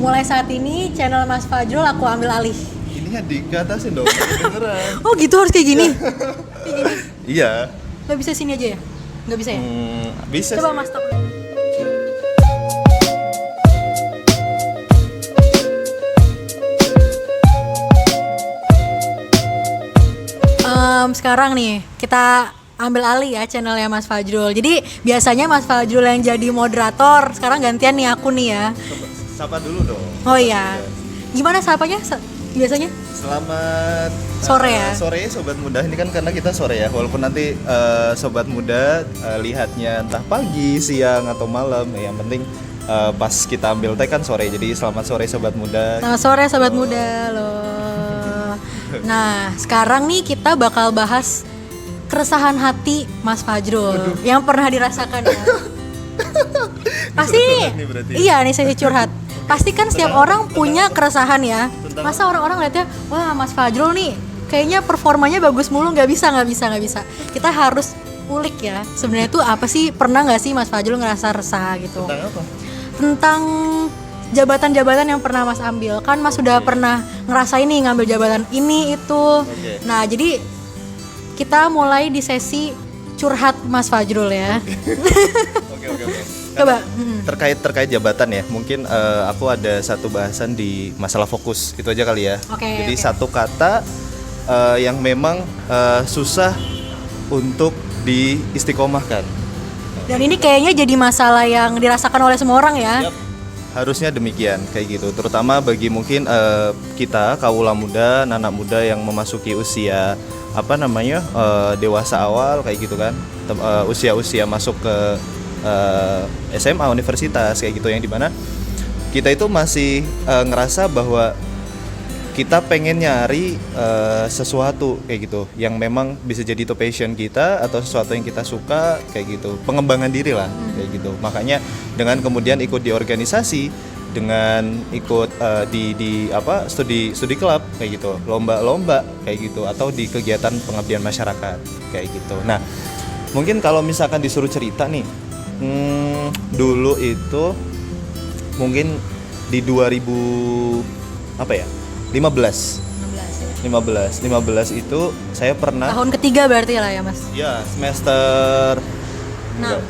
mulai saat ini channel Mas Fajrul aku ambil alih. Ininya diatasin dong, beneran. Oh gitu, harus kayak gini? Kayak gini? Iya. Gak bisa sini aja ya? Gak bisa ya? Bisa Coba sih. Mas stop. Sekarang nih kita ambil alih ya channelnya Mas Fajrul. Jadi biasanya Mas Fajrul yang jadi moderator, sekarang gantian nih aku nih ya. Sapa dulu dong. Oh iya. Gimana sapanya biasanya? Selamat Sore ya? Sore Sobat Muda. Ini kan karena kita sore ya. Walaupun nanti Sobat Muda lihatnya entah pagi, siang atau malam, yang penting pas kita ambil tag kan sore. Jadi selamat sore Sobat Muda. Selamat sore Sobat Muda loh. Nah, sekarang nih kita bakal bahas keresahan hati Mas Fajrul yang pernah dirasakan ya. Pasti iya nih sesi curhat. Pasti kan setiap orang punya keresahan ya. Masa orang-orang lihatnya, wah Mas Fajrul nih kayaknya performanya bagus mulu, nggak bisa. Kita harus ulik ya. Sebenarnya tuh apa sih, pernah nggak sih Mas Fajrul ngerasa resah gitu? Tentang apa? Tentang jabatan-jabatan yang pernah Mas ambil. Kan Mas sudah pernah ngerasain nih ngambil jabatan ini itu. Nah, jadi kita mulai di sesi curhat Mas Fajrul ya. Oke. Coba. Terkait jabatan ya, mungkin aku ada satu bahasan di masalah fokus, itu aja kali ya. Jadi satu kata yang memang susah untuk diistiqomahkan. Dan ini kayaknya jadi masalah yang dirasakan oleh semua orang ya. Harusnya demikian, kayak gitu. Terutama bagi mungkin kita kaula muda, anak muda yang memasuki usia dewasa awal kayak gitu kan, usia masuk ke SMA, universitas kayak gitu, yang dimana kita itu masih ngerasa bahwa kita pengen nyari sesuatu kayak gitu yang memang bisa jadi itu passion kita atau sesuatu yang kita suka kayak gitu, pengembangan diri lah kayak gitu. Makanya dengan kemudian ikut di organisasi, dengan ikut di studi klub kayak gitu, lomba kayak gitu, atau di kegiatan pengabdian masyarakat kayak gitu. Nah, mungkin kalau misalkan disuruh cerita nih, dulu itu mungkin di 2015 itu saya pernah Tahun ketiga berarti lah ya Mas. ya semester 6.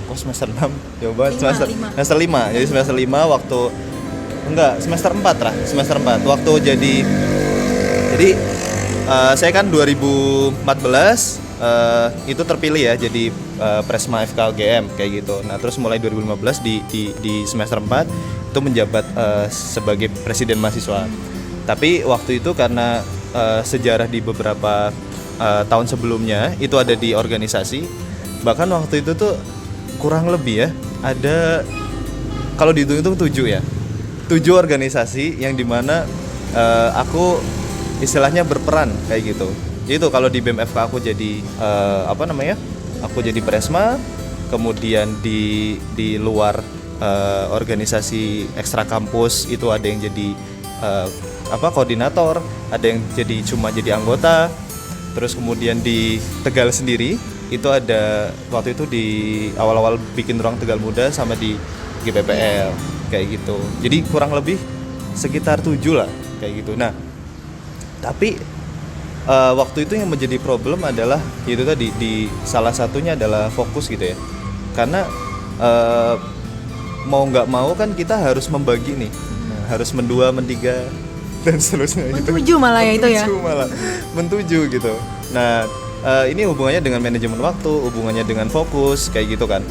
Kok semester 6? Coba semester 5. Jadi semester 5 waktu semester 4 lah, semester 4 waktu jadi saya kan 2014 itu terpilih ya jadi Presma FKUGM kayak gitu. Nah, terus mulai 2015 di semester 4 itu menjabat sebagai presiden mahasiswa. Tapi waktu itu karena sejarah di beberapa tahun sebelumnya itu ada di organisasi, bahkan waktu itu tuh kurang lebih ya ada, kalau dihitung-hitung 7 organisasi yang dimana aku istilahnya berperan kayak gitu. Jadi itu kalau di BMFK aku jadi aku jadi Presma, kemudian di luar organisasi ekstra kampus itu ada yang jadi koordinator, ada yang cuma jadi anggota. Terus kemudian di Tegal sendiri itu ada waktu itu di awal-awal bikin ruang Tegal Muda sama di GPPL kayak gitu. Jadi kurang lebih sekitar 7 lah kayak gitu. Nah, tapi waktu itu yang menjadi problem adalah itu tadi, di salah satunya adalah fokus gitu ya. Karena mau nggak mau kan kita harus membagi nih, harus mendua, mentiga dan seterusnya. Mentuju malah ya itu ya. Mentuju gitu. Nah, ini hubungannya dengan manajemen waktu, hubungannya dengan fokus kayak gitu kan.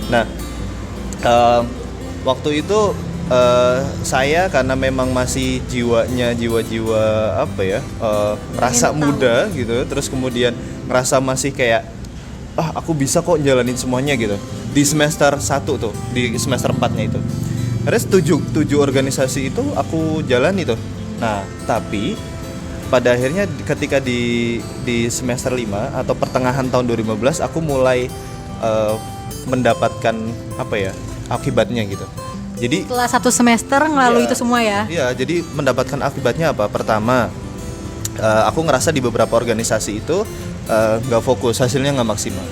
Nah, waktu itu saya karena memang masih jiwa rasa muda gitu, terus kemudian ngerasa masih kayak aku bisa kok jalanin semuanya gitu. Di semester 1 tuh, di semester 4-nya itu. Terus 7 organisasi itu aku jalani tuh. Nah, tapi pada akhirnya ketika di semester 5 atau pertengahan tahun 2015 aku mulai mendapatkan akibatnya gitu. Jadi setelah 1 semester ngelalui itu semua ya. Iya, jadi mendapatkan akibatnya apa? Pertama, aku ngerasa di beberapa organisasi itu nggak fokus, hasilnya nggak maksimal.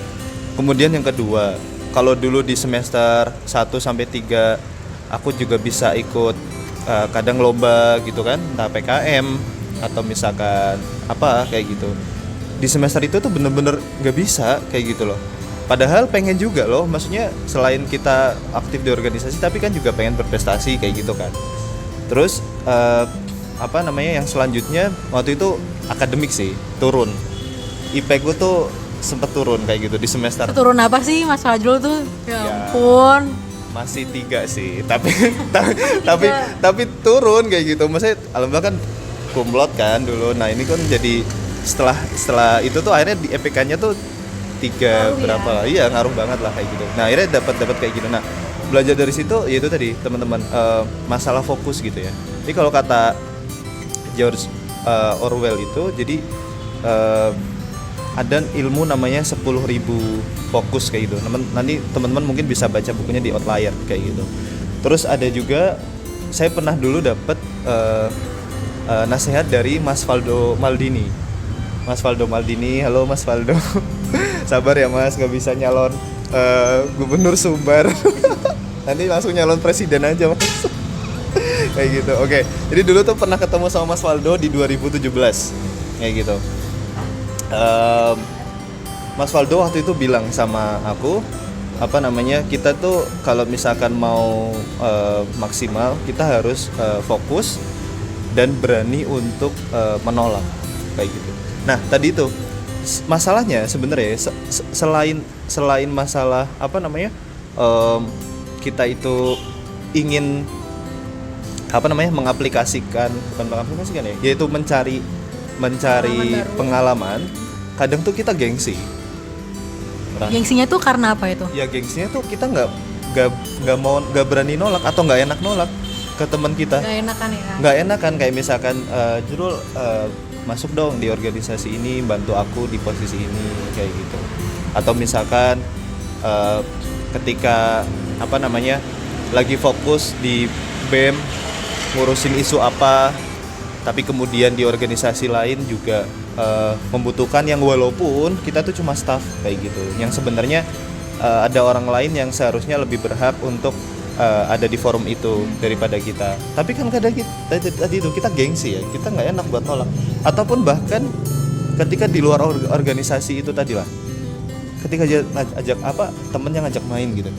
Kemudian yang kedua, kalau dulu di semester 1 sampai 3 aku juga bisa ikut kadang lomba gitu kan, entah PKM atau misalkan apa kayak gitu. Di semester itu tuh bener-bener nggak bisa kayak gitu loh. Padahal pengen juga loh, maksudnya selain kita aktif di organisasi tapi kan juga pengen berprestasi kayak gitu kan. Terus apa namanya yang selanjutnya waktu itu akademik sih turun. IP gue tuh sempet turun kayak gitu di semester. Turun apa sih Mas Fajrul tuh? Ya Ya. ampun. Masih 3 sih, tapi turun kayak gitu. Maksudnya alhamdulillah kan kumlot kan dulu. Nah ini kan jadi setelah itu tuh akhirnya di EPK-nya tuh 3 Ngaruh berapa ya? lah, iya ngaruh banget lah kayak gitu. Nah akhirnya dapat kayak gitu. Nah belajar dari situ yaitu tadi teman-teman masalah fokus gitu ya. Jadi kalau kata George Orwell itu jadi ada ilmu namanya 10.000 fokus kayak gitu. Nanti teman-teman mungkin bisa baca bukunya di Outlier kayak gitu. Terus ada juga saya pernah dulu dapat nasihat dari Mas Valdo Maldini. Mas Valdo Maldini, halo Mas Valdo. Sabar ya Mas, nggak bisa nyalon gubernur Sumbar. Nanti langsung nyalon presiden aja Mas. Kayak gitu. Oke. Jadi dulu tuh pernah ketemu sama Mas Valdo di 2017 kayak gitu. Mas Valdo waktu itu bilang sama aku apa namanya, kita tuh kalau misalkan mau maksimal kita harus fokus dan berani untuk menolak kayak gitu. Nah tadi itu masalahnya sebenarnya selain masalah apa namanya kita itu ingin apa namanya mengaplikasikan, bukan mengaplikasikan ya, yaitu mencari pengalaman. Kadang tuh kita gengsi. Gengsinya tuh karena apa itu? Ya gengsinya tuh kita nggak berani nolak atau nggak enak nolak ke teman kita. Gak enakan ya? Nggak enakan kayak misalkan Jurul masuk dong di organisasi ini, bantu aku di posisi ini kayak gitu. Atau misalkan ketika apa namanya lagi fokus di BEM ngurusin isu apa, tapi kemudian di organisasi lain juga membutuhkan yang walaupun kita tuh cuma staff kayak gitu, yang sebenarnya ada orang lain yang seharusnya lebih berhak untuk ada di forum itu daripada kita. Tapi kan kadang tadi itu kita gengsi ya, kita nggak enak buat nolak. Ataupun bahkan ketika di luar organisasi itu tadi lah, ketika ajak apa temennya ngajak main gitu,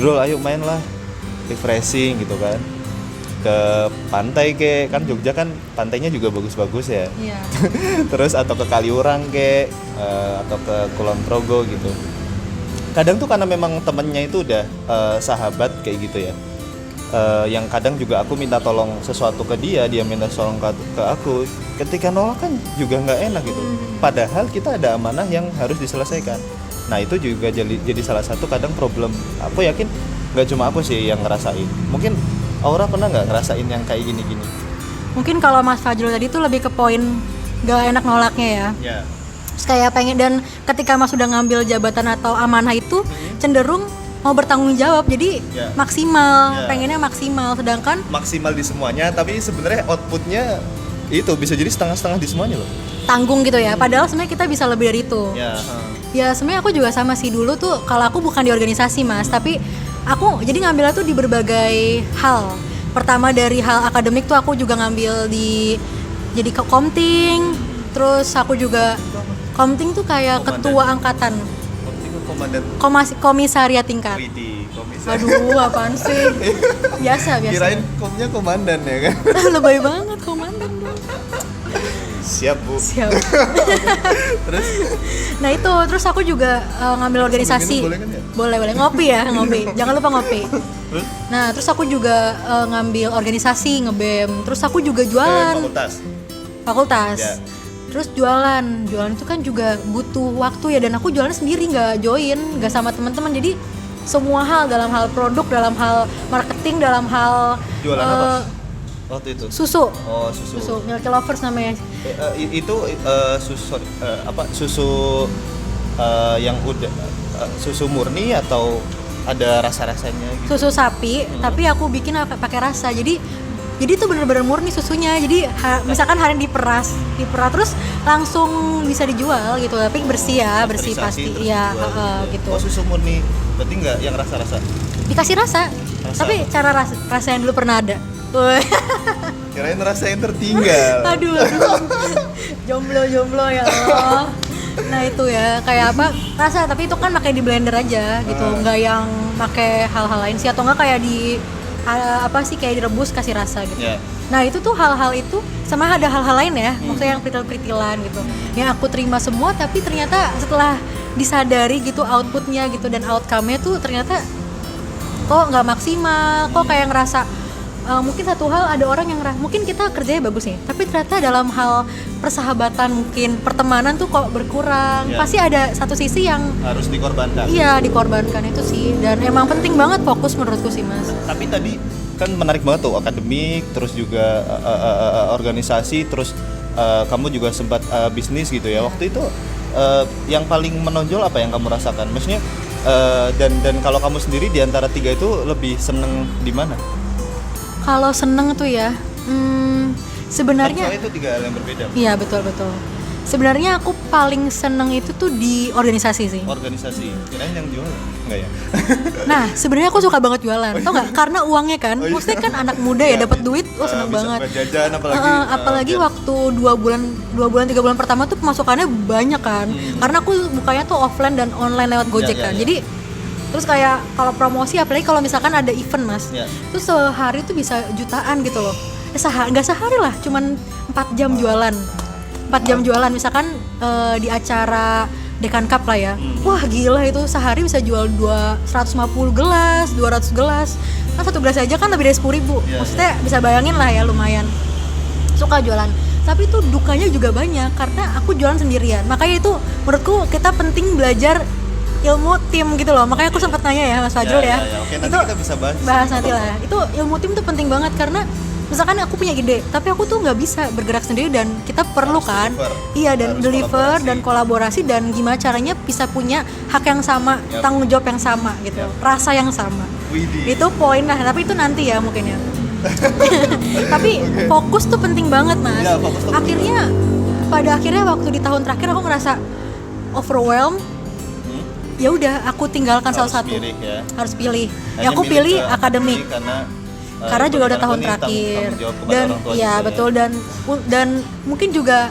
Jurul ayo main lah, refreshing gitu kan, ke pantai kan Jogja kan pantainya juga bagus-bagus ya. Iya. Terus atau ke Kaliurang atau ke Kulon Progo gitu. Kadang tuh karena memang temennya itu udah sahabat kayak gitu ya. Yang kadang juga aku minta tolong sesuatu ke dia minta tolong ke aku. Ketika nolak kan juga nggak enak gitu. Padahal kita ada amanah yang harus diselesaikan. Nah itu juga jadi salah satu kadang problem. Aku yakin nggak cuma aku sih yang ngerasain. Mungkin Aura pernah nggak ngerasain yang kayak gini-gini? Mungkin kalau Mas Fajrul tadi tuh lebih ke poin gak enak nolaknya ya. Ya. Terus kayak pengen, dan ketika Mas sudah ngambil jabatan atau amanah itu cenderung mau bertanggung jawab, jadi Ya. maksimal, Ya. pengennya maksimal, sedangkan Maksimal di semuanya, tapi sebenarnya outputnya itu bisa jadi setengah-setengah di semuanya loh. tanggung gitu ya. Padahal sebenarnya kita bisa lebih dari itu. Ya. Ya sebenarnya aku juga sama sih, dulu tuh kalau aku bukan di organisasi Mas, tapi aku jadi ngambilnya tuh di berbagai hal. Pertama dari hal akademik tuh aku juga ngambil jadi ke Komting. Terus aku juga Komting tuh kayak Komandan. ketua angkatan, Komandan komisariat tingkat. Widi, komisaris. Aduh, apaan sih? Biasa. Kirain komnya komandan ya kan? Lebay banget komandan. Siap bu. Siap. Terus Nah itu, terus aku juga ngambil organisasi. minum boleh kan ya? Boleh, ngopi ya, ngopi. Jangan lupa ngopi. Terus Nah, terus aku juga ngambil organisasi, nge-BEM. Terus aku juga jualan. Fakultas. Ya. Terus jualan itu kan juga butuh waktu ya, dan aku jualan sendiri, nggak join, nggak sama teman-teman. Jadi semua hal, dalam hal produk, dalam hal marketing, dalam hal Jualan apa? Waktu itu. susu. Oh susu. Susu Milky Lovers namanya. Itu susu yang udah susu murni atau ada rasa-rasanya gitu? Susu sapi, tapi aku bikin pakai rasa. Jadi itu bener-bener murni susunya. Jadi misalkan hari ini diperas terus langsung bisa dijual gitu. Tapi bersih ya, bersih Pasteurisasi pasti. terus Iya, dijual gitu. Oh susu murni, berarti nggak yang rasa-rasa? Dikasih rasa. Tapi cara rasain dulu pernah ada. Woi. Kirain rasa yang tertinggal. Aduh. Jomblo ya Allah. Nah itu ya, kayak apa rasa, tapi itu kan pakai di blender aja gitu, nggak yang pakai hal-hal lain sih, atau nggak kayak di apa sih, kayak direbus kasih rasa gitu. Yeah. Nah itu tuh hal-hal itu, sama ada hal-hal lain ya, maksudnya yang peritil-peritilan gitu, yang aku terima semua, tapi ternyata setelah disadari gitu outputnya gitu dan outcome-nya tuh ternyata kok nggak maksimal, kok kayak ngerasa mungkin satu hal ada orang yang mungkin kita kerjanya bagus nih, tapi ternyata dalam hal persahabatan mungkin pertemanan tuh kok berkurang. Pasti ada satu sisi yang harus dikorbankan. Iya, dikorbankan itu sih, dan emang penting banget fokus menurutku sih Mas. Tapi tadi kan menarik banget tuh, akademik, terus juga organisasi, terus kamu juga sempat bisnis gitu ya. Waktu itu yang paling menonjol apa yang kamu rasakan? Maksudnya dan kalau kamu sendiri di antara tiga itu lebih seneng di mana? Kalau seneng tuh ya, sebenarnya itu tiga hal yang berbeda. Iya betul. Sebenarnya aku paling seneng itu tuh di organisasi sih. Organisasi, kirain yang jual enggak ya? Nah sebenarnya aku suka banget jualan, tau nggak? Karena uangnya kan, maksudnya kan anak muda ya, dapat duit, seneng bisa banget. Jajan apalagi waktu 2 bulan 3 bulan pertama tuh pemasukannya banyak kan, karena aku bukanya tuh offline dan online lewat Gojek kan. Jadi terus kayak kalau promosi, apalagi kalau misalkan ada event Mas, terus sehari tuh bisa jutaan gitu loh. Nggak sehari lah, cuman 4 jam jualan. 4 jam jualan misalkan di acara Dekan Cup lah ya. Wah gila, itu sehari bisa jual 150 gelas, 200 gelas. Kan satu gelas aja kan lebih dari 10.000. Maksudnya bisa bayangin lah ya, lumayan. Suka jualan. Tapi itu dukanya juga banyak karena aku jualan sendirian. Makanya itu menurutku kita penting belajar ilmu tim gitu loh. Makanya aku sempat nanya ya Mas Fajrul ya. Oke, nanti itu kita bisa bahas nanti lah. Itu ilmu tim tuh penting banget, karena misalkan aku punya ide, tapi aku tuh nggak bisa bergerak sendiri dan kita perlu kan, deliver dan kolaborasi, dan gimana caranya bisa punya hak yang sama, tanggung jawab yang sama gitu, rasa yang sama. Itu poin lah, tapi itu nanti ya mungkin ya. Tapi fokus tuh penting banget Mas. Pada akhirnya waktu di tahun terakhir aku ngerasa overwhelmed. Ya udah, aku tinggalkan salah satu. Harus pilih. Ya aku pilih akademik. Karena juga udah tahun terakhir. Dan ya betul, dan mungkin juga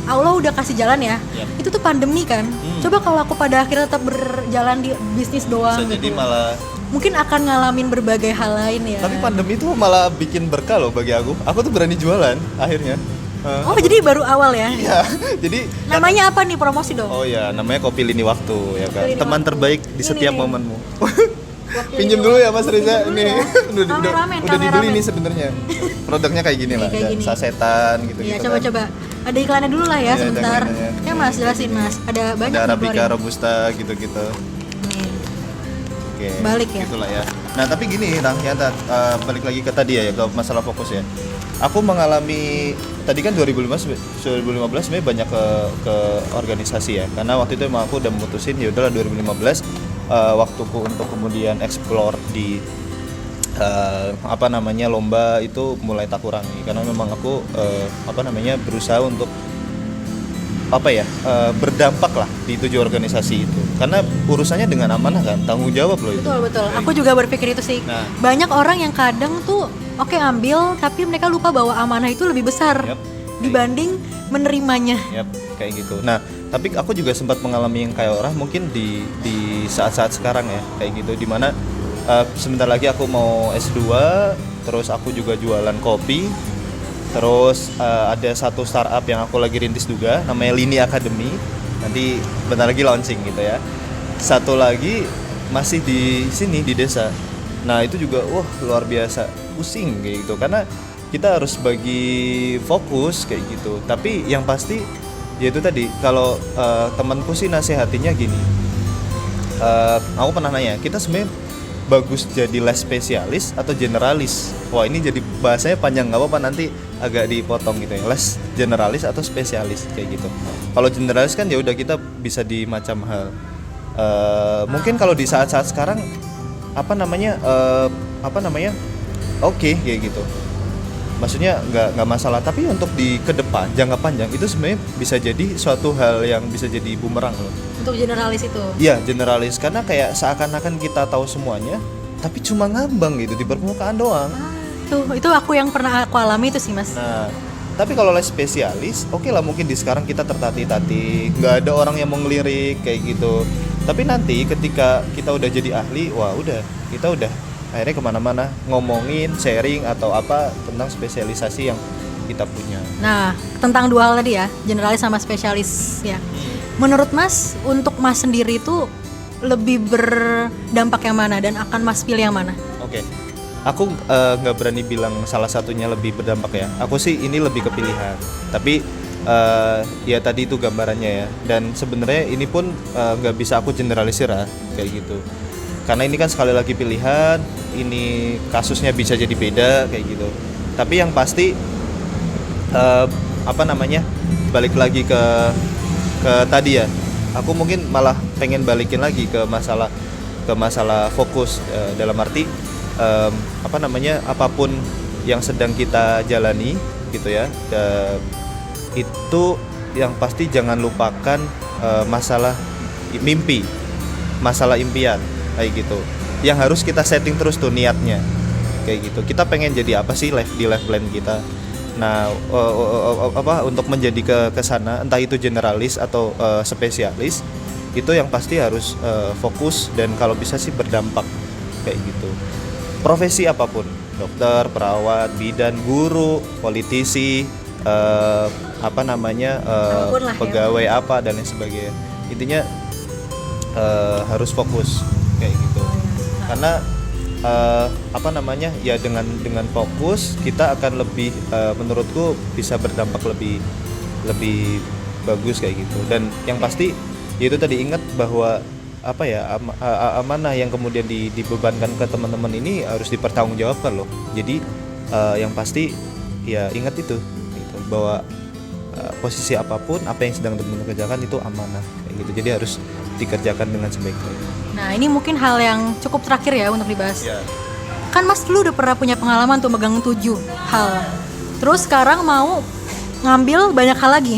Allah udah kasih jalan ya. Itu tuh pandemi kan. Coba kalau aku pada akhirnya tetap berjalan di bisnis doang bisa gitu. jadi malah mungkin akan ngalamin berbagai hal lain ya. Tapi pandemi itu malah bikin berkah loh bagi aku. Aku tuh berani jualan akhirnya. Oh jadi baru awal ya? Iya, jadi namanya apa nih, promosi dong? Oh ya, namanya Kopi Lini Waktu ya kan. Lini Teman Waktu. terbaik di setiap Ini. momenmu. Pinjem dulu ya Mas Reza, Pinjem dulu ini ya. udah Kameramen. dibeli nih sebenarnya. Produknya kayak gini lah, Kayak ada gini. sasetan gitu. Iya, coba-coba. Ada iklannya dulu lah ya, Iya, sebentar. ada iklannya. Ya Mas, jelasin Mas. Ada banyak Ada nih, Arabica, keluarin. Robusta gitu-gitu. Nih. Oke. Balik ya? Gitulah ya. Nah tapi gini, balik lagi ke tadi ya, ke masalah fokus ya. Aku mengalami tadi kan 2015 sebenarnya banyak ke organisasi ya, karena waktu itu emang aku udah memutusin ya udahlah 2015 waktuku untuk kemudian explore di lomba itu mulai tak kurangi, karena memang aku berusaha untuk berdampak lah di 7 organisasi itu, karena urusannya dengan amanah kan, tanggung jawab loh itu. Betul. Aku juga berpikir itu sih. Nah. Banyak orang yang kadang tuh oke ambil, tapi mereka lupa bahwa amanah itu lebih besar dibanding menerimanya. Kayak gitu. Nah, tapi aku juga sempat mengalami yang kayak orang mungkin di saat-saat sekarang ya, kayak gitu, dimana sebentar lagi aku mau S2, terus aku juga jualan kopi, terus ada satu startup yang aku lagi rintis juga, namanya Lini Academy, nanti bentar lagi launching gitu ya. Satu lagi masih di sini di desa. Nah itu juga luar biasa pusing kayak gitu, karena kita harus bagi fokus kayak gitu. Tapi yang pasti yaitu tadi, kalau temanku sih nasihatinya gini, aku pernah nanya, kita sebenarnya bagus jadi les spesialis atau generalis? Wah ini jadi bahasanya panjang, nggak apa-apa nanti agak dipotong gitu ya, les generalis atau spesialis kayak gitu. Kalau generalis kan ya udah kita bisa di macam hal. Mungkin kalau di saat-saat sekarang oke, kayak gitu, maksudnya nggak masalah. Tapi untuk di ke depan jangka panjang itu sebenarnya bisa jadi suatu hal yang bisa jadi bumerang loh Untuk generalis itu. iya, generalis, karena kayak seakan-akan kita tahu semuanya, tapi cuma ngambang gitu di permukaan doang. Tuh, itu aku yang pernah aku alami itu sih Mas. Nah, tapi kalau les spesialis, oke lah mungkin di sekarang kita tertatih-tatih, nggak ada orang yang mau ngelirik kayak gitu. Tapi nanti ketika kita udah jadi ahli, wah udah, kita udah akhirnya kemana-mana ngomongin, sharing atau apa tentang spesialisasi yang kita punya. Nah, tentang dua hal tadi ya, generalis sama spesialis ya. Menurut Mas, untuk Mas sendiri itu lebih berdampak yang mana dan akan Mas pilih yang mana? Oke. Aku nggak berani bilang salah satunya lebih berdampak ya. Aku sih ini lebih ke pilihan. Tapi ya tadi itu gambarannya ya. Dan sebenarnya ini pun nggak bisa aku generalisir ya kayak gitu. Karena ini kan sekali lagi pilihan. Ini kasusnya bisa jadi beda kayak gitu. Tapi yang pasti balik lagi ke tadi ya. Aku mungkin malah pengen balikin lagi ke masalah fokus dalam arti apapun yang sedang kita jalani gitu ya, itu yang pasti jangan lupakan masalah mimpi, masalah impian kayak gitu, yang harus kita setting terus tuh niatnya kayak gitu. Kita pengen jadi apa sih di life plan kita. Nah, untuk menjadi ke sana, entah itu generalis atau spesialis, itu yang pasti harus fokus dan kalau bisa sih berdampak kayak gitu. Profesi apapun, dokter, perawat, bidan, guru, politisi, pegawai apa dan lain sebagainya. Intinya harus fokus kayak gitu. Karena ya dengan fokus kita akan lebih menurutku bisa berdampak lebih bagus kayak gitu. Dan yang pasti itu tadi ingat bahwa amanah yang kemudian dibebankan ke teman-teman ini harus dipertanggungjawabkan loh. Jadi yang pasti ya ingat itu gitu, bahwa posisi apapun apa yang sedang teman-teman kerjakan itu amanah kayak gitu. Jadi harus dikerjakan dengan sebaik-baiknya. Nah, ini mungkin hal yang cukup terakhir ya untuk dibahas. Ya. Kan Mas dulu udah pernah punya pengalaman tuh megang 7 hal. Terus sekarang mau ngambil banyak hal lagi.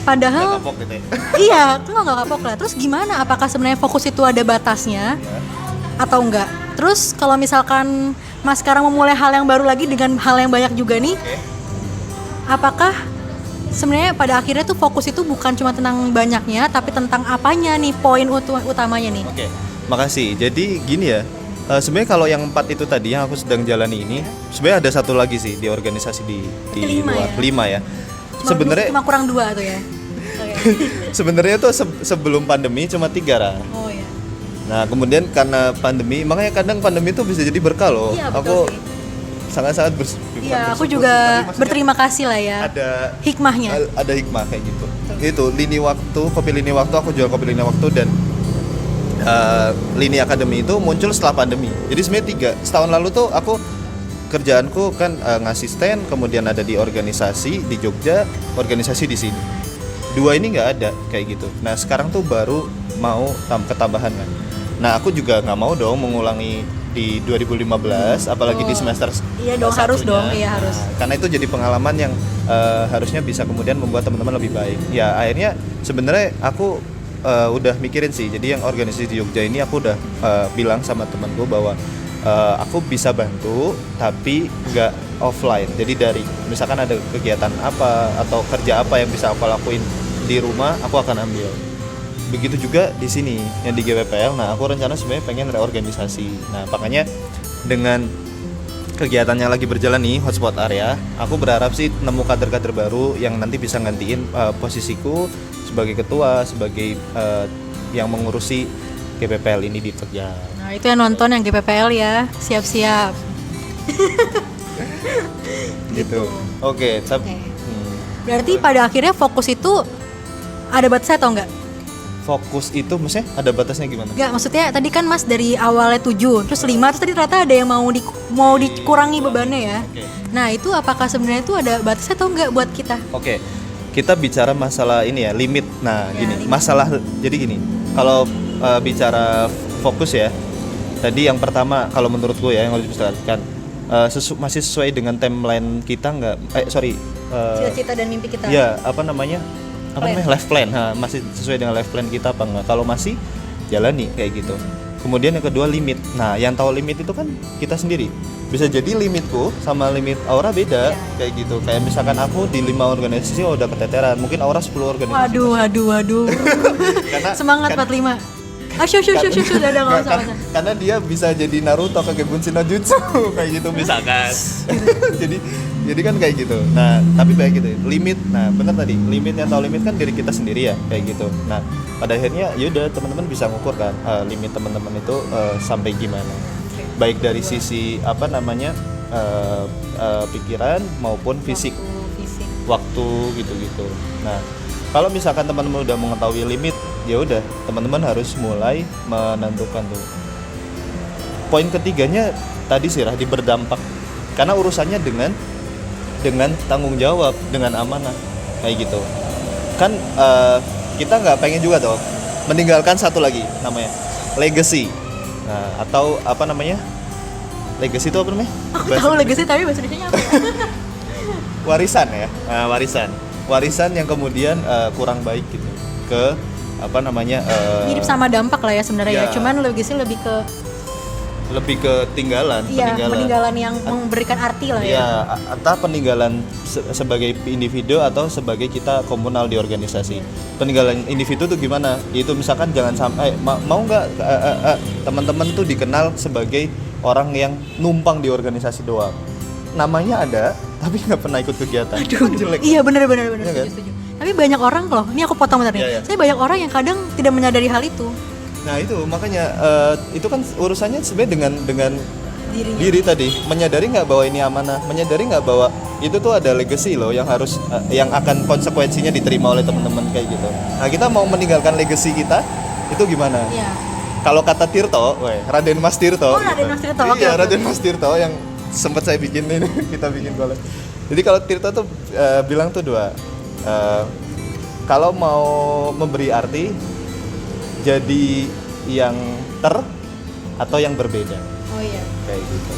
Padahal Kapok gitu ya. iya, nggak kapok lah. Terus gimana? Apakah sebenarnya fokus itu ada batasnya atau enggak? Terus kalau misalkan Mas sekarang memulai hal yang baru lagi dengan hal yang banyak juga nih, apakah sebenarnya pada akhirnya tuh fokus itu bukan cuma tentang banyaknya, tapi tentang apanya nih, poin utamanya nih? Oke, makasih. Jadi gini ya, sebenarnya kalau yang 4 itu tadi yang aku sedang jalani ini, sebenarnya ada satu lagi sih di organisasi di luar, 5 ya. Sebenarnya cuma kurang 2 tuh ya. Sebenarnya tuh sebelum pandemi cuma 3 lah. Oh ya. Nah kemudian karena pandemi, makanya kadang pandemi itu bisa jadi berkah loh. Iya, aku sih. sangat-sangat Iya, aku juga berterima kasih lah ya. Ada hikmahnya. Ada hikmah kayak gitu. Itu lini waktu, kopi lini waktu, aku jual kopi lini waktu dan lini akademi itu muncul setelah pandemi. Jadi sebenarnya 3 setahun lalu tuh aku kerjaanku kan ngasih stand, kemudian ada di organisasi di Jogja, organisasi di sini. 2 ini nggak ada kayak gitu. Nah sekarang tuh baru mau ketambahan kan. Nah aku juga nggak mau dong mengulangi di 2015, apalagi di semester iya dong, harus dong, iya harus. Karena itu jadi pengalaman yang harusnya bisa kemudian membuat teman-teman lebih baik. Ya akhirnya sebenarnya aku udah mikirin sih. Jadi yang organisasi di Jogja ini aku udah bilang sama temanku bahwa aku bisa bantu tapi nggak offline. Jadi dari misalkan ada kegiatan apa atau kerja apa yang bisa aku lakuin di rumah, aku akan ambil. Begitu juga di sini yang di GPPL. Nah aku rencana sebenarnya pengen reorganisasi. Nah makanya dengan kegiatannya lagi berjalan nih hotspot area, aku berharap sih nemu kader-kader baru yang nanti bisa gantiin posisiku sebagai ketua, sebagai yang mengurusi GPPL ini di Tegal. Nah itu yang nonton yang GPPL ya, siap-siap. Gitu. Oke. Berarti pada akhirnya fokus itu ada batasnya atau enggak? Fokus itu maksudnya ada batasnya gimana? Enggak, maksudnya tadi kan Mas dari awalnya 7, terus 5, terus tadi ternyata ada yang mau dikurangi bebannya ya. Okay. Nah itu apakah sebenarnya itu ada batasnya atau enggak buat kita? Oke. Kita bicara masalah ini ya, limit. Nah Ya, gini, limit. masalah jadi gini. Kalau bicara fokus ya, tadi yang pertama kalau menurutku ya yang harus diperhatikan masih sesuai dengan timeline kita nggak? Cita-cita dan mimpi kita. Ya life plan. Masih sesuai dengan life plan kita apa enggak? Kalau masih jalani kayak gitu. Kemudian yang kedua limit. Nah, yang tahu limit itu kan kita sendiri. Bisa jadi limitku sama limit Aura beda, kayak gitu. Kayak misalkan aku di 5 organisasi udah keteteran, mungkin Aura 10 organisasi. Waduh. Semangat 45. Syuh, udah nggak usah. Karena dia bisa jadi Naruto Kagebunshi no Jutsu kayak gitu misalkan. jadi kan kayak gitu. Nah, tapi baik gitu. Limit. Nah, benar tadi. Limit yang tahu limit kan diri kita sendiri ya, kayak gitu. Nah, pada akhirnya yaudah teman-teman bisa ngukur kan limit teman-teman itu sampai gimana. Baik dari sisi apa namanya pikiran maupun fisik. Waktu gitu-gitu. Nah, kalau misalkan teman-teman udah mengetahui limit, ya udah teman-teman harus mulai menentukan tuh. Poin ketiganya tadi sih Rahdi berdampak karena urusannya dengan tanggung jawab, dengan amanah kayak gitu. Kan kita nggak pengen juga tuh meninggalkan satu lagi namanya legacy. Nah, atau apa namanya? Legacy itu apa namanya? Aku tahu legacy tapi bahasa Indonesianya apa? Warisan ya. Warisan yang kemudian kurang baik gitu ke apa namanya mirip sama dampak lah ya sebenarnya ya. Cuman legacy lebih ke tinggalan. Iya, peninggalan yang memberikan arti lah ya. Iya, atau peninggalan sebagai individu atau sebagai kita komunal di organisasi. Peninggalan individu tuh gimana? Itu misalkan jangan sampai mau nggak teman-teman tuh dikenal sebagai orang yang numpang di organisasi doang. Namanya ada, tapi nggak pernah ikut kegiatan. Aduh, jelek. Iya benar ya, setuju. Tapi banyak orang loh. Ini aku potong bentar nih. Saya banyak orang yang kadang tidak menyadari hal itu. Nah itu makanya itu kan urusannya sebenarnya dengan diri tadi, menyadari nggak bahwa ini amanah, menyadari nggak bahwa itu tuh ada legacy loh yang harus yang akan konsekuensinya diterima oleh teman-teman kayak gitu. Nah kita mau meninggalkan legacy kita itu gimana? Iya. Kalau kata Tirto, Raden Mas Tirto. Raden Mas Tirto. Iya, Raden Mas Tirto yang sempat saya bikin ini, kita bikin collab. Jadi kalau Tirto tuh bilang tuh dua, kalau mau memberi arti jadi yang atau yang berbeda. Oh iya. Kayak gitu.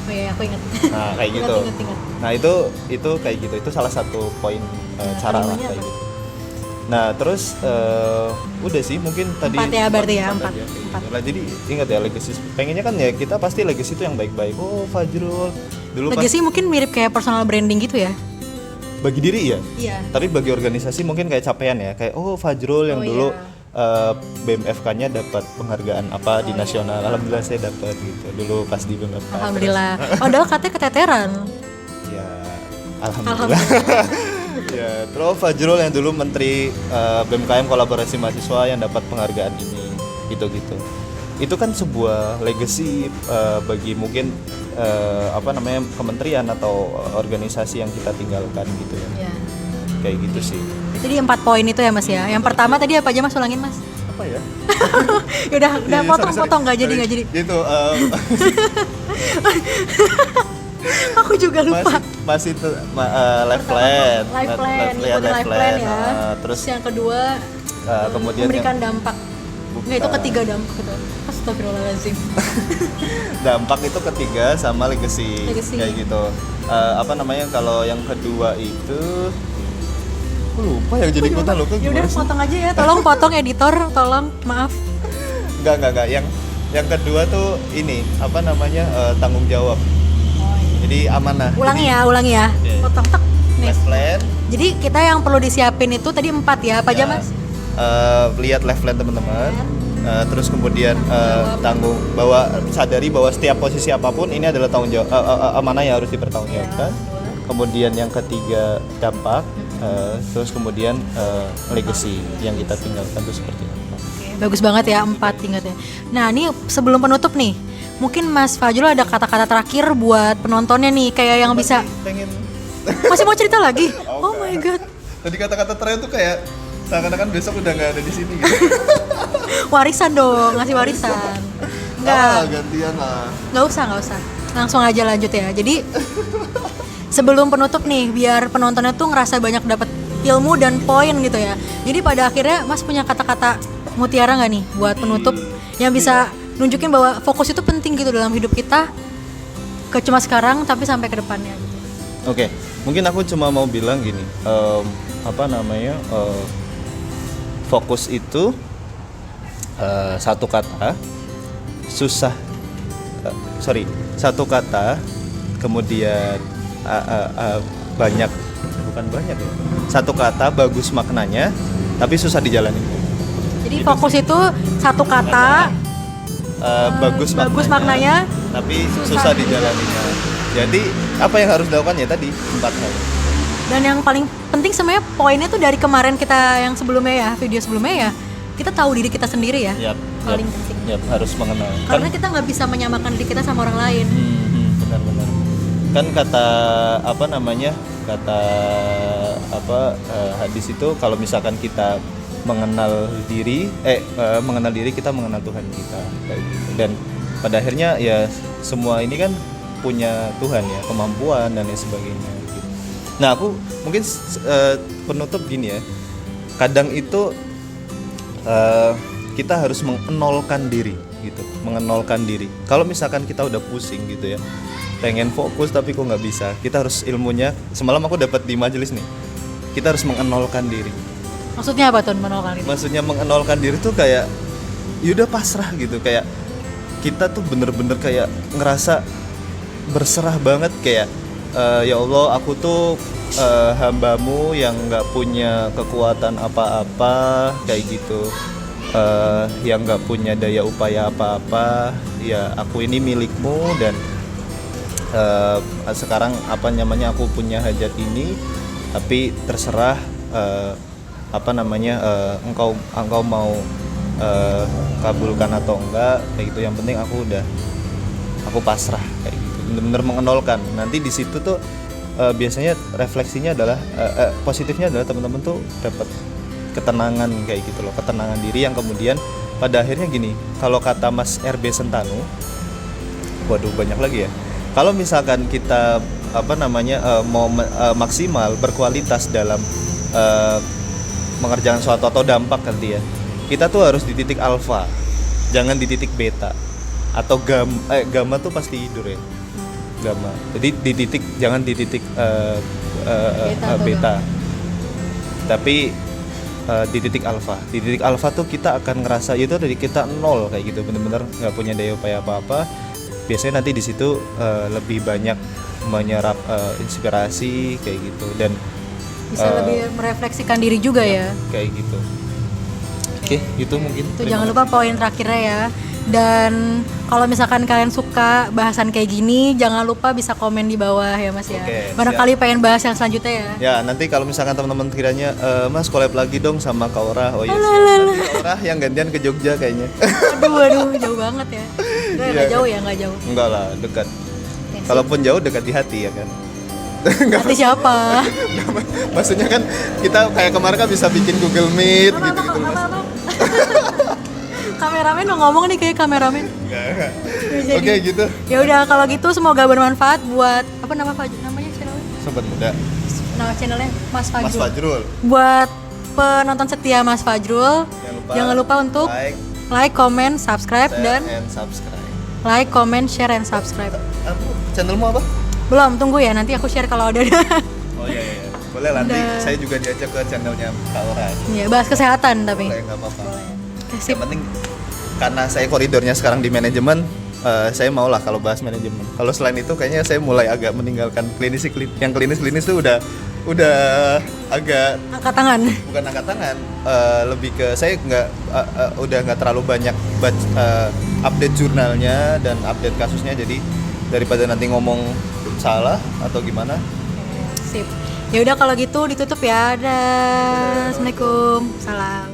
Oh iya, aku ingat. Nah, kayak gitu. Ingat. Nah, itu kayak gitu. Itu salah satu poin cara lah kayak gitu. Nah, terus udah sih mungkin tadi 4 ya berarti ya, 4. Nah, jadi ingat ya legacy. Pengennya kan ya kita pasti legacy itu yang baik-baik. Oh, Fajrul dulu legacy mungkin mirip kayak personal branding gitu ya. Bagi diri ya? Iya. Tapi bagi organisasi mungkin kayak capaian ya. Kayak Fajrul yang dulu BMFK-nya dapat penghargaan apa di nasional. Alhamdulillah saya dapat gitu dulu pas di BMFK. Alhamdulillah. Padahal katanya keteteran. Ya, alhamdulillah. Ya, terus Fajrul yang dulu menteri BMKM kolaborasi mahasiswa yang dapat penghargaan ini gitu-gitu. Itu kan sebuah legacy bagi mungkin kementerian atau organisasi yang kita tinggalkan gitu ya. Kayak gitu sih. Jadi 4 poin itu ya Mas ya. Yang pertama tadi apa aja Mas, ulangin Mas? Apa ya? udah potong nggak jadi. Gitu. Aku juga lupa. Masih life plan. Life plan ya. Terus yang kedua kemudian memberikan dampak. Nggak, itu ketiga dampak itu. Astagfirullahaladzim. Dampak itu ketiga sama legacy. Kayak gitu. Kalau yang kedua itu aku lupa yang jadi ikutan lupa. Yaudah potong aja ya, tolong potong editor, tolong, maaf. Enggak. Yang kedua tuh ini tanggung jawab. Jadi amanah. Ulangi ya. Potong tek. Life plan. Jadi kita yang perlu disiapin itu tadi 4 ya, apa aja Mas? Lihat life plan teman-teman. Terus kemudian sadari bahwa setiap posisi apapun ini adalah tanggung jawab amanah yang harus dipertanggungjawabkan. Kemudian yang ketiga dampak. Terus kemudian legacy yang kita tinggalkan itu seperti apa? Oke, bagus banget ya 4 ingatnya. Nah ini sebelum penutup nih, mungkin Mas Fajrul ada kata-kata terakhir buat penontonnya nih, kayak yang bisa. Masih mau cerita lagi? Oh my god. Tadi kata-kata terakhir tuh kayak seakan-akan besok udah nggak ada di sini gitu. Warisan dong, ngasih warisan. Gantian lah. Nggak usah. Langsung aja lanjut ya. Jadi sebelum penutup nih, biar penontonnya tuh ngerasa banyak dapat ilmu dan poin gitu ya. Jadi pada akhirnya Mas punya kata-kata mutiara nggak nih buat penutup yang bisa nunjukin bahwa fokus itu penting gitu dalam hidup kita, ke cuma sekarang tapi sampai ke depannya gitu. Oke, mungkin aku cuma mau bilang gini, fokus itu satu kata susah satu kata kemudian banyak, bukan banyak ya, satu kata bagus maknanya tapi susah dijalani. Jadi fokus itu satu kata bagus maknanya tapi susah dijalaninya. Jadi apa yang harus dilakukan ya tadi 4 hal. Dan yang paling penting sebenarnya poinnya tuh dari kemarin kita yang sebelumnya ya, video sebelumnya ya, kita tahu diri kita sendiri ya. Paling penting. Harus mengenal. Karena kita nggak bisa menyamakan diri kita sama orang lain. Benar-benar. Kan kata hadis itu kalau misalkan kita mengenal diri kita mengenal Tuhan kita kayak gitu. Dan pada akhirnya ya semua ini kan punya Tuhan ya, kemampuan dan lain sebagainya gitu. Nah, aku mungkin penutup gini ya. Kadang itu kita harus mengenolkan diri gitu, mengenolkan diri. Kalau misalkan kita udah pusing gitu ya, pengen fokus tapi kok nggak bisa, kita harus ilmunya. Semalam aku dapat di majelis nih, kita harus mengenolkan diri. Maksudnya apa tuh mengenolkan diri? Maksudnya mengenolkan diri tuh kayak yaudah pasrah gitu, kayak kita tuh bener-bener kayak ngerasa berserah banget kayak ya Allah, aku tuh hambamu yang nggak punya kekuatan apa-apa kayak gitu, yang nggak punya daya upaya apa-apa, ya aku ini milikmu dan sekarang aku punya hajat ini, tapi terserah engkau mau kabulkan atau enggak kayak gitu. Yang penting aku pasrah kayak gitu, benar-benar mengenolkan. Nanti di situ tuh biasanya refleksinya adalah positifnya adalah teman-teman tuh dapat ketenangan kayak gitu loh, ketenangan diri yang kemudian pada akhirnya gini, kalau kata Mas RB Sentanu, waduh banyak lagi ya, kalau misalkan kita mau maksimal berkualitas dalam mengerjakan suatu atau dampak nanti ya, kita tuh harus di titik alfa, jangan di titik beta atau gamma tuh pasti tidur ya, gamma. Jadi jangan di titik beta, tapi di titik alfa. Di titik alfa tuh kita akan ngerasa itu dari kita nol kayak gitu, bener-bener nggak punya daya upaya apa-apa. Biasanya nanti di situ lebih banyak menyerap inspirasi kayak gitu, dan bisa lebih merefleksikan diri juga ya kayak gitu. Oke, itu mungkin. Tuh, jangan lupa poin terakhirnya ya. Dan kalau misalkan kalian suka bahasan kayak gini, jangan lupa bisa komen di bawah ya Mas ya. Barangkali pengen bahas yang selanjutnya ya. Ya, nanti kalau misalkan teman-teman kiranya Mas collab lagi dong sama Kak Ora. Oh iya, nanti Kak Ora yang gantian ke Jogja kayaknya. Aduh, jauh banget ya. Nggak jauh ya, nggak jauh. Enggak lah, dekat. Kalaupun jauh, dekat di hati ya kan. Hati siapa? Maksudnya kan kita kayak kemarin kan bisa bikin Google Meet gitu-gitu Mas. Kameramen mau ngomong nih, kayak kameramen. Oke, gitu. Ya udah, kalau gitu semoga bermanfaat buat namanya channelnya? Sobat Muda. Nama channelnya Mas Fajrul. Mas Fajrul. Buat penonton setia Mas Fajrul, jangan lupa untuk like, comment, subscribe dan like, comment, share and subscribe. Channelmu apa? Belum, tunggu ya, nanti aku share kalau ada. Oh iya. Boleh nanti saya juga diajak ke channelnya Kak Ora. Iya, bahas kesehatan tapi. Boleh, enggak apa-apa. Yang penting karena saya koridornya sekarang di manajemen, saya mau lah kalau bahas manajemen. Kalau selain itu kayaknya saya mulai agak meninggalkan klinis. Yang klinis tuh udah agak angkat tangan. Bukan angkat tangan, lebih ke saya udah nggak terlalu banyak update jurnalnya dan update kasusnya, jadi daripada nanti ngomong salah atau gimana. Sip. Ya udah kalau gitu ditutup ya. Assalamualaikum. Salam.